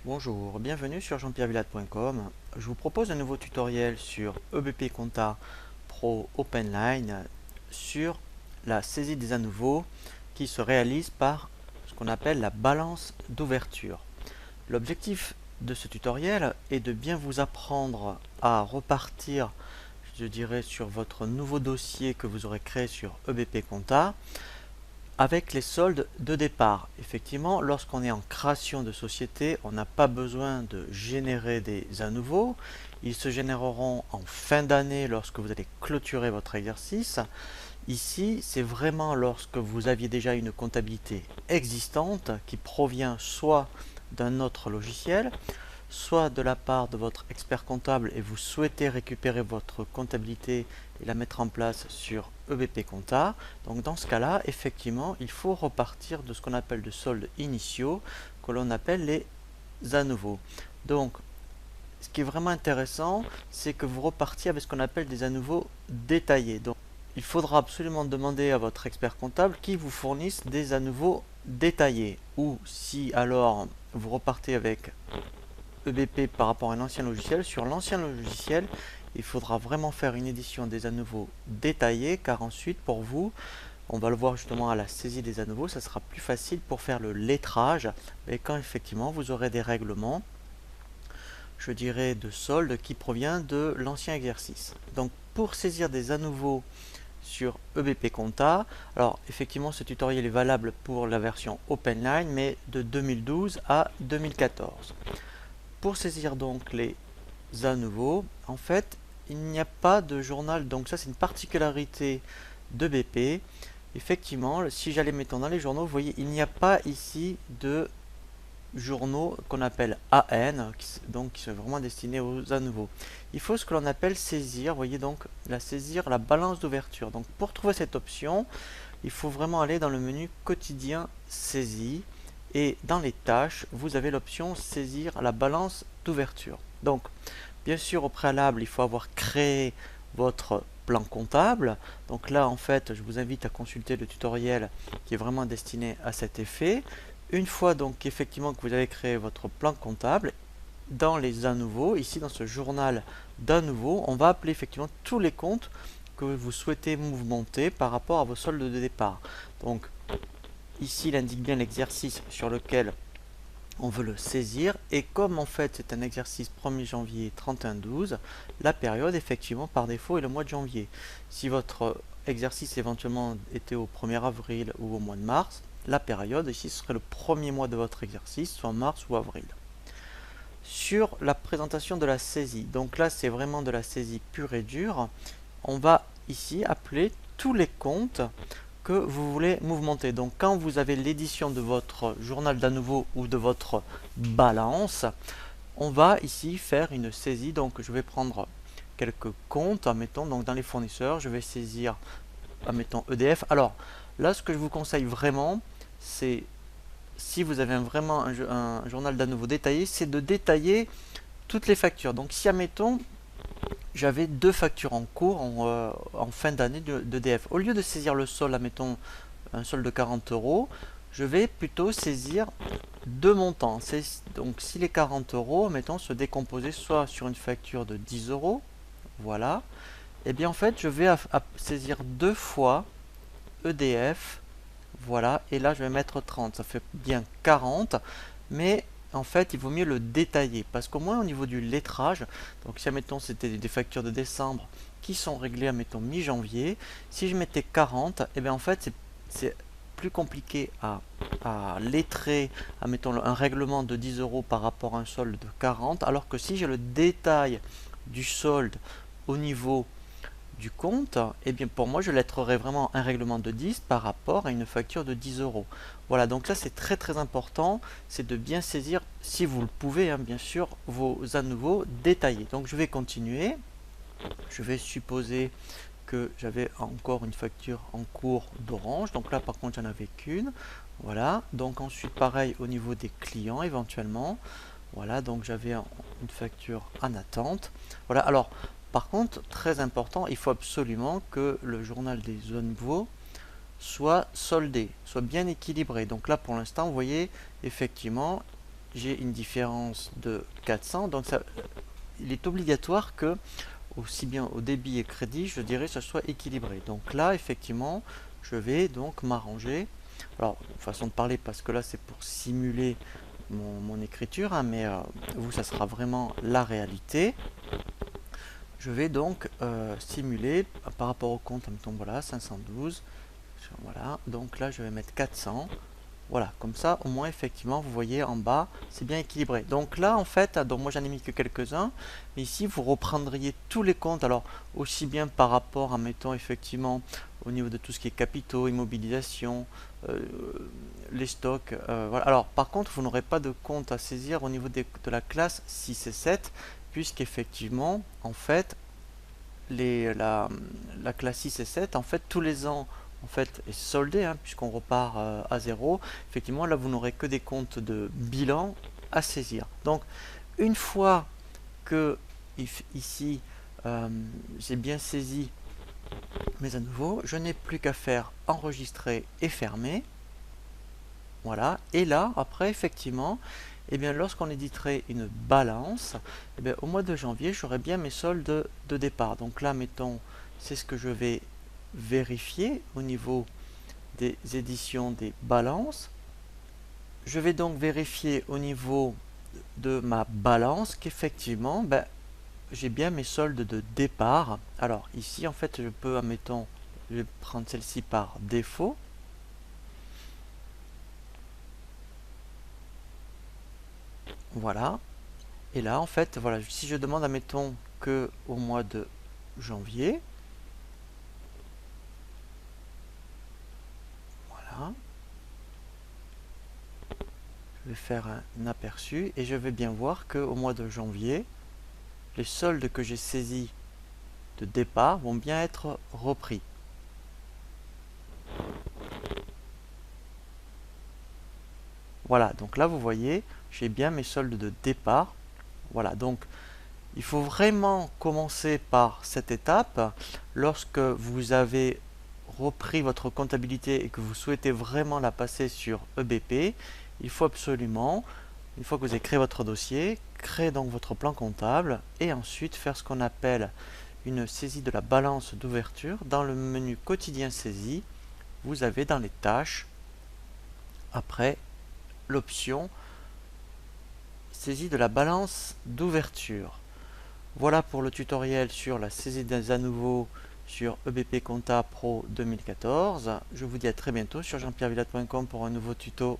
Bonjour, bienvenue sur jean-pierre-villade.com. Je vous propose un nouveau tutoriel sur EBP Compta Pro OpenLine sur la saisie des à nouveau qui se réalise par ce qu'on appelle la balance d'ouverture. L'objectif de ce tutoriel est de bien vous apprendre à repartir, je dirais, sur votre nouveau dossier que vous aurez créé sur EBP Compta avec les soldes de départ. Effectivement, lorsqu'on est en création de société, on n'a pas besoin de générer des à nouveau. Ils se généreront en fin d'année lorsque vous allez clôturer votre exercice. Ici, c'est vraiment lorsque vous aviez déjà une comptabilité existante qui provient soit d'un autre logiciel, soit de la part de votre expert comptable et vous souhaitez récupérer votre comptabilité et la mettre en place sur EBP Compta. Donc dans ce cas-là, effectivement, il faut repartir de ce qu'on appelle de soldes initiaux, que l'on appelle les à nouveau. Donc, ce qui est vraiment intéressant, c'est que vous repartiez avec ce qu'on appelle des à nouveau détaillés. Donc, il faudra absolument demander à votre expert comptable qui vous fournisse des à nouveau détaillés. Ou si alors vous repartez avec EBP par rapport à un ancien logiciel, sur l'ancien logiciel, il faudra vraiment faire une édition des à nouveau détaillée, car ensuite pour vous, on va le voir justement à la saisie des à nouveau, ça sera plus facile pour faire le lettrage, et quand effectivement vous aurez des règlements, je dirais de solde qui provient de l'ancien exercice. Donc pour saisir des à nouveau sur EBP Compta, alors effectivement ce tutoriel est valable pour la version OpenLine, mais de 2012 à 2014. Pour saisir donc les à nouveau, en fait, il n'y a pas de journal, donc ça c'est une particularité de BP. Effectivement, si j'allais mettons dans les journaux, vous voyez, il n'y a pas ici de journaux qu'on appelle AN, donc qui sont vraiment destinés aux à nouveau. Il faut ce que l'on appelle saisir, vous voyez donc la saisir, la balance d'ouverture. Donc pour trouver cette option, il faut vraiment aller dans le menu quotidien saisie. Et dans les tâches, vous avez l'option saisir la balance d'ouverture. Donc, bien sûr, au préalable, il faut avoir créé votre plan comptable. Donc là, en fait, je vous invite à consulter le tutoriel qui est vraiment destiné à cet effet. Une fois donc effectivement que vous avez créé votre plan comptable, dans les à nouveau, ici dans ce journal d'à nouveau, on va appeler effectivement tous les comptes que vous souhaitez mouvementer par rapport à vos soldes de départ. Donc, ici, il indique bien l'exercice sur lequel on veut le saisir. Et comme en fait c'est un exercice 1er janvier 31-12, la période effectivement par défaut est le mois de janvier. Si votre exercice éventuellement était au 1er avril ou au mois de mars, la période ici ce serait le premier mois de votre exercice, soit mars ou avril. Sur la présentation de la saisie, donc là c'est vraiment de la saisie pure et dure, on va ici appeler tous les comptes que vous voulez mouvementer. Donc quand vous avez l'édition de votre journal d'à nouveau ou de votre balance, on va ici faire une saisie. Donc je vais prendre quelques comptes, admettons, donc dans les fournisseurs, je vais saisir, admettons, EDF. Alors là, ce que je vous conseille vraiment, c'est si vous avez vraiment un journal d'à nouveau détaillé, c'est de détailler toutes les factures. Donc si, admettons, j'avais deux factures en cours en fin d'année d'EDF. Au lieu de saisir le solde, admettons un solde de 40 euros, je vais plutôt saisir deux montants. Donc si les 40 euros, mettons, se décomposaient soit sur une facture de 10 euros, voilà, et bien en fait je vais saisir deux fois EDF, voilà, et là je vais mettre 30, ça fait bien 40, mais en fait, il vaut mieux le détailler parce qu'au moins au niveau du lettrage, donc si admettons c'était des factures de décembre qui sont réglées admettons mi-janvier, si je mettais 40, et bien en fait c'est plus compliqué à lettrer, admettons un règlement de 10 euros par rapport à un solde de 40, alors que si j'ai le détail du solde au niveau du compte, et bien pour moi je lettrerai vraiment un règlement de 10 par rapport à une facture de 10 euros. Voilà, donc ça c'est très très important, c'est de bien saisir, si vous le pouvez, hein, bien sûr, vos à nouveau détaillés. Donc je vais continuer, je vais supposer que j'avais encore une facture en cours d'Orange, donc là par contre j'en avais qu'une, voilà, donc ensuite pareil au niveau des clients éventuellement, voilà, donc j'avais une facture en attente, voilà, alors Par contre, très important, il faut absolument que le journal des nouveaux soit soldé, soit bien équilibré. Donc là, pour l'instant, vous voyez, effectivement, j'ai une différence de 400. Donc ça, il est obligatoire que, aussi bien au débit et crédit, je dirais, ce soit équilibré. Donc là, effectivement, je vais donc m'arranger. Alors, façon de parler, parce que là, c'est pour simuler mon écriture, hein, mais vous, ça sera vraiment la réalité. Je vais donc simuler par rapport au compte, mettons, voilà, 512. Voilà, donc là, je vais mettre 400. Voilà, comme ça, au moins, effectivement, vous voyez en bas, c'est bien équilibré. Donc là, en fait, donc moi, j'en ai mis que quelques-uns. Mais ici, vous reprendriez tous les comptes. Alors, aussi bien par rapport à, mettons, effectivement, au niveau de tout ce qui est capitaux, immobilisation, euh, les stocks. Voilà. Alors, par contre, vous n'aurez pas de compte à saisir au niveau de la classe 6 et 7, puisqu'effectivement, en fait, la classe 6 et 7, en fait, tous les ans, en fait, est soldée, hein, puisqu'on repart à zéro. Effectivement, là, vous n'aurez que des comptes de bilan à saisir. Donc, une fois que ici, j'ai bien saisi mes à nouveau, je n'ai plus qu'à faire enregistrer et fermer. Voilà. Et là, après, effectivement, eh bien, lorsqu'on éditerait une balance, eh bien, au mois de janvier, j'aurai bien mes soldes de départ. Donc là, mettons, c'est ce que je vais vérifier au niveau des éditions des balances. Je vais donc vérifier au niveau de ma balance qu'effectivement, ben, j'ai bien mes soldes de départ. Alors ici, en fait, je peux, admettons, je vais prendre celle-ci par défaut. Voilà. Et là, en fait, voilà, si je demande, admettons, que au mois de janvier, voilà, je vais faire un aperçu et je vais bien voir qu'au mois de janvier, les soldes que j'ai saisis de départ vont bien être repris. Voilà, donc là, vous voyez, j'ai bien mes soldes de départ. Voilà, donc il faut vraiment commencer par cette étape. Lorsque vous avez repris votre comptabilité et que vous souhaitez vraiment la passer sur EBP, il faut absolument, une fois que vous avez créé votre dossier, créer donc votre plan comptable et ensuite faire ce qu'on appelle une saisie de la balance d'ouverture. Dans le menu quotidien saisie, vous avez dans les tâches, après l'option saisie de la balance d'ouverture. Voilà pour le tutoriel sur la saisie des à nouveau sur EBP Compta Pro 2014. Je vous dis à très bientôt sur jeanpierrevillate.com pour un nouveau tuto.